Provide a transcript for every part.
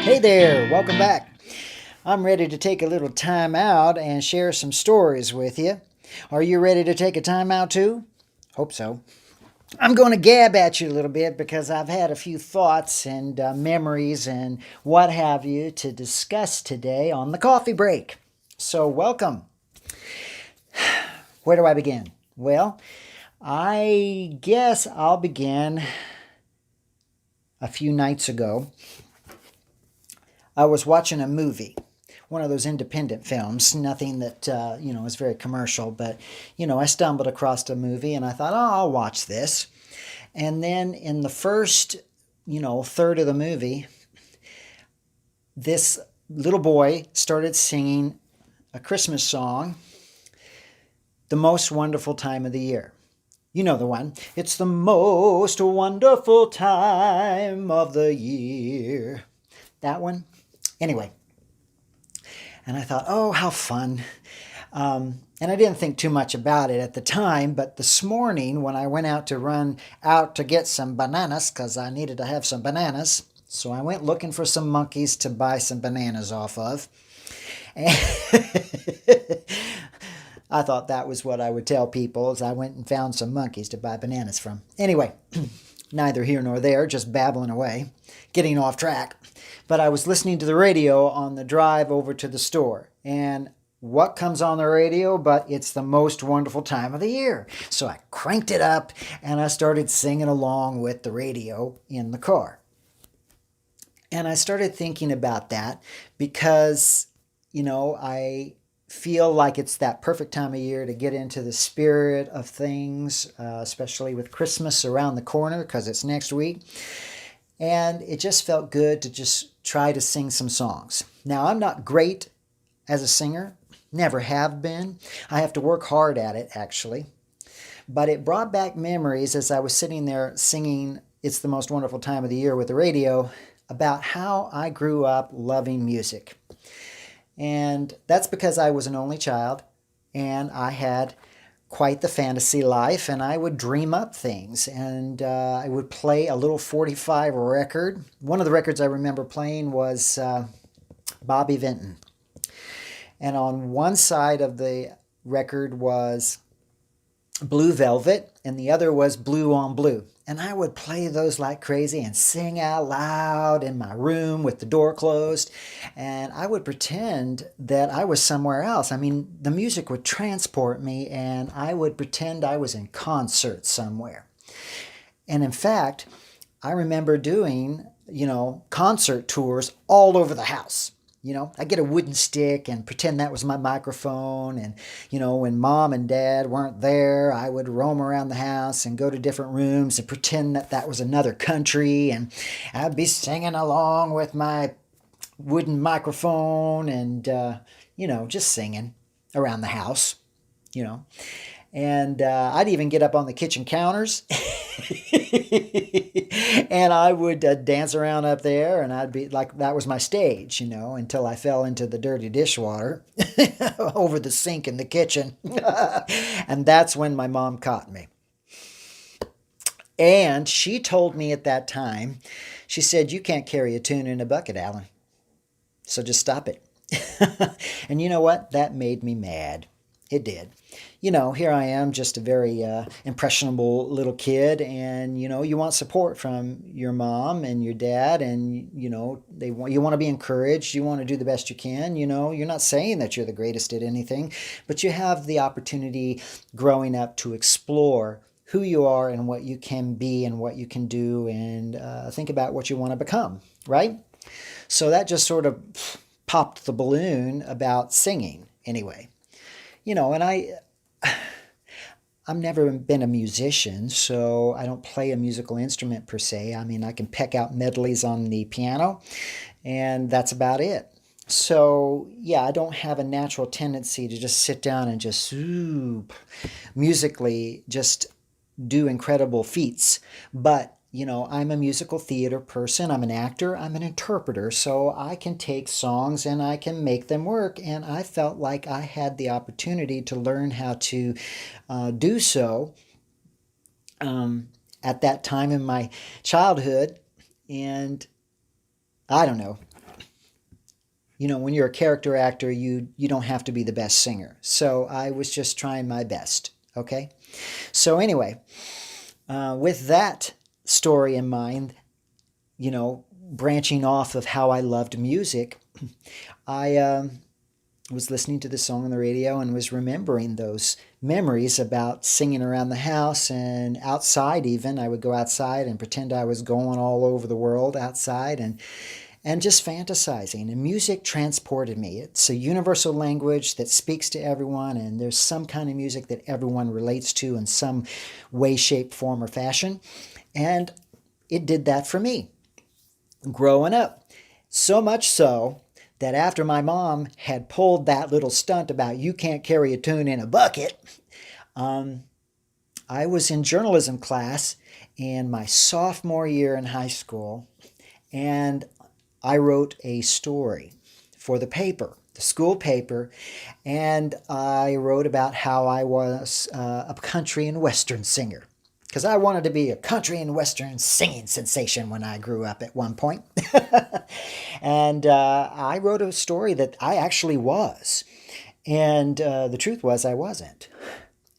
Hey there, welcome back. I'm ready to take a little time out and share some stories with you. Are you ready to take a time out too? Hope so. I'm going to gab at you a little bit because I've had a few thoughts and memories and what have you to discuss today on the coffee break. So, welcome. Where do I begin? Well, I guess I'll begin a few nights ago. I was watching a movie, one of those independent films, nothing that, is very commercial, but, I stumbled across a movie and I thought, oh, I'll watch this. And then in the first, third of the movie, this little boy started singing a Christmas song, The Most Wonderful Time of the Year. You know the one. It's the most wonderful time of the year. That one. Anyway, and I thought, oh, how fun. And I didn't think too much about it at the time, but this morning when I went out to run out to get some bananas, because I needed to have some bananas, so I went looking for some monkeys to buy some bananas off of. And I thought that was what I would tell people, as I went and found some monkeys to buy bananas from. Anyway, neither here nor there, just babbling away, getting off track. But I was listening to the radio on the drive over to the store, and what comes on the radio but it's the most wonderful time of the year. So I cranked it up and I started singing along with the radio in the car. And I started thinking about that because, I feel like it's that perfect time of year to get into the spirit of things, especially with Christmas around the corner because it's next week. And it just felt good to just try to sing some songs. Now, I'm not great as a singer, never have been. I have to work hard at it, actually. But it brought back memories as I was sitting there singing It's the Most Wonderful Time of the Year with the radio about how I grew up loving music. And that's because I was an only child and I had quite the fantasy life, and I would dream up things, and I would play a little 45 record. One of the records I remember playing was Bobby Vinton. And on one side of the record was Blue Velvet, and the other was Blue on Blue. And I would play those like crazy and sing out loud in my room with the door closed. And I would pretend that I was somewhere else. I mean, the music would transport me, and I would pretend I was in concert somewhere. And in fact, I remember doing, concert tours all over the house. I get a wooden stick and pretend that was my microphone. And, when mom and dad weren't there, I would roam around the house and go to different rooms and pretend that that was another country. And I'd be singing along with my wooden microphone and, just singing around the house, And I'd even get up on the kitchen counters and I would dance around up there, and I'd be like, that was my stage, until I fell into the dirty dishwater over the sink in the kitchen. And that's when my mom caught me. And she told me at that time, she said, you can't carry a tune in a bucket, Alan. So just stop it. And you know what? That made me mad. It did. Here I am, just a very impressionable little kid, and you want support from your mom and your dad, and you want to be encouraged. You want to do the best you can. You're not saying that you're the greatest at anything, but you have the opportunity growing up to explore who you are and what you can be and what you can do, and think about what you want to become. Right? So that just sort of popped the balloon about singing. Anyway. And I've never been a musician, so I don't play a musical instrument per se. I mean, I can peck out medleys on the piano, and that's about it. So, yeah, I don't have a natural tendency to just sit down and just musically just do incredible feats. But I'm a musical theater person. I'm an actor. I'm an interpreter. So I can take songs and I can make them work. And I felt like I had the opportunity to learn how to do so at that time in my childhood. And I don't know. when you're a character actor, you don't have to be the best singer. So I was just trying my best. Okay. So anyway, with that story in mind, branching off of how I loved music, I was listening to the song on the radio and was remembering those memories about singing around the house and outside even. I would go outside and pretend I was going all over the world outside and just fantasizing. And music transported me. It's a universal language that speaks to everyone, and there's some kind of music that everyone relates to in some way, shape, form, or fashion. And it did that for me growing up. So much so that after my mom had pulled that little stunt about you can't carry a tune in a bucket, I was in journalism class in my sophomore year in high school, and I wrote a story for the paper, the school paper, and I wrote about how I was a country and western singer. Because I wanted to be a country and western singing sensation when I grew up at one point. And I wrote a story that I actually was. And the truth was I wasn't.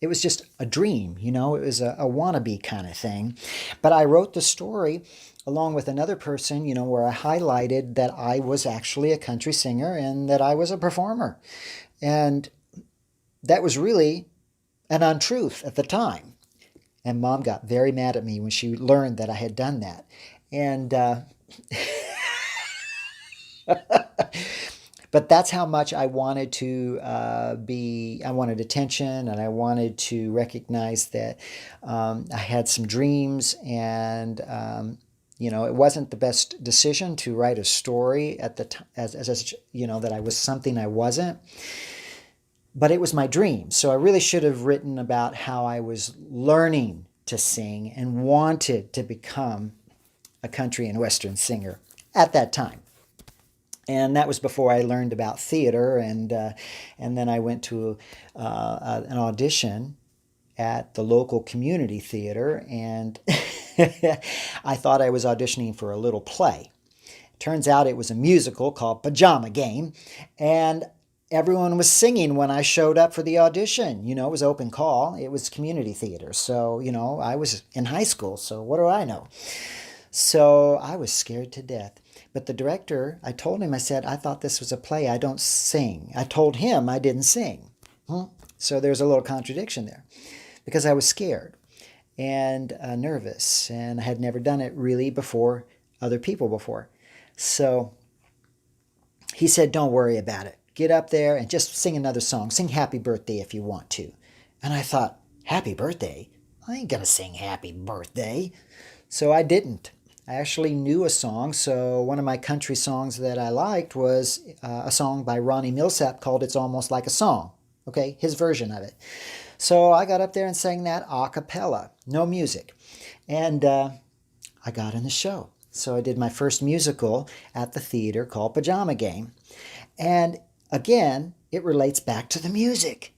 It was just a dream, it was a wannabe kind of thing. But I wrote the story along with another person, where I highlighted that I was actually a country singer and that I was a performer. And that was really an untruth at the time. And Mom got very mad at me when she learned that I had done that. And but that's how much I wanted to I wanted attention, and I wanted to recognize that I had some dreams, and it wasn't the best decision to write a story at the time, as that I was something I wasn't. But it was my dream. So I really should have written about how I was learning to sing and wanted to become a country and western singer at that time. And that was before I learned about theater, and then I went to an audition at the local community theater, and I thought I was auditioning for a little play. Turns out it was a musical called Pajama Game, and everyone was singing when I showed up for the audition. It was open call. It was community theater. So, I was in high school, so what do I know? So I was scared to death. But the director, I told him, I said, I thought this was a play. I don't sing. I told him I didn't sing. So there's a little contradiction there because I was scared and nervous, and I had never done it really before other people before. So he said, don't worry about it. Get up there and just sing another song. Sing Happy Birthday if you want to. And I thought, Happy Birthday? I ain't going to sing Happy Birthday. So I didn't. I actually knew a song. So one of my country songs that I liked was a song by Ronnie Milsap called It's Almost Like a Song. Okay, his version of it. So I got up there and sang that a cappella, no music. And I got in the show. So I did my first musical at the theater called Pajama Game. And again, it relates back to the music.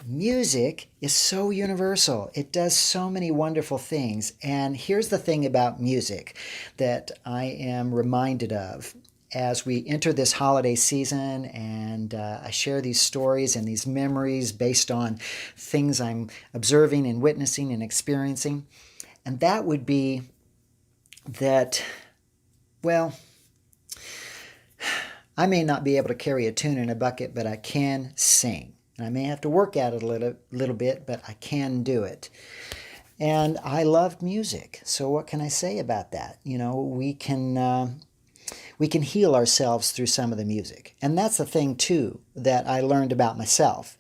Music is so universal. It does so many wonderful things. And here's the thing about music that I am reminded of as we enter this holiday season, and I share these stories and these memories based on things I'm observing and witnessing and experiencing. And that would be that, well, I may not be able to carry a tune in a bucket, but I can sing. And I may have to work at it a little bit, but I can do it. And I love music. So what can I say about that? We can heal ourselves through some of the music. And that's the thing, too, that I learned about myself,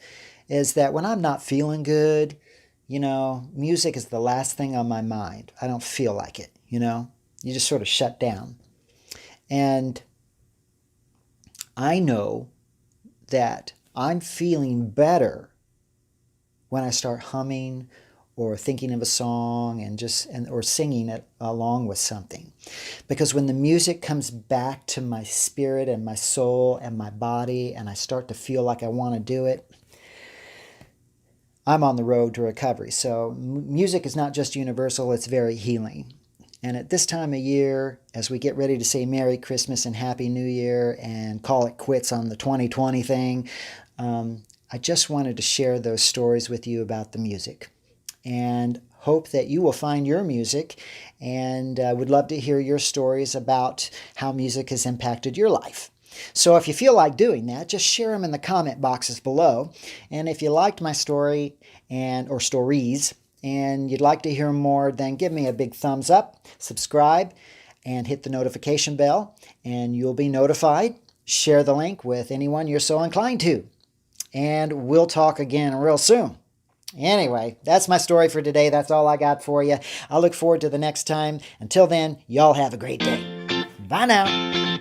is that when I'm not feeling good, music is the last thing on my mind. I don't feel like it, You just sort of shut down. And I know that I'm feeling better when I start humming or thinking of a song or singing it along with something. Because when the music comes back to my spirit and my soul and my body, and I start to feel like I want to do it, I'm on the road to recovery. So music is not just universal, it's very healing. And at this time of year, as we get ready to say Merry Christmas and Happy New Year and call it quits on the 2020 thing, I just wanted to share those stories with you about the music. And hope that you will find your music, and would love to hear your stories about how music has impacted your life. So if you feel like doing that, just share them in the comment boxes below. And if you liked my story or stories, and you'd like to hear more, then give me a big thumbs up, subscribe, and hit the notification bell, and you'll be notified. Share the link with anyone you're so inclined to. And we'll talk again real soon. Anyway, that's my story for today. That's all I got for you. I look forward to the next time. Until then, y'all have a great day. Bye now.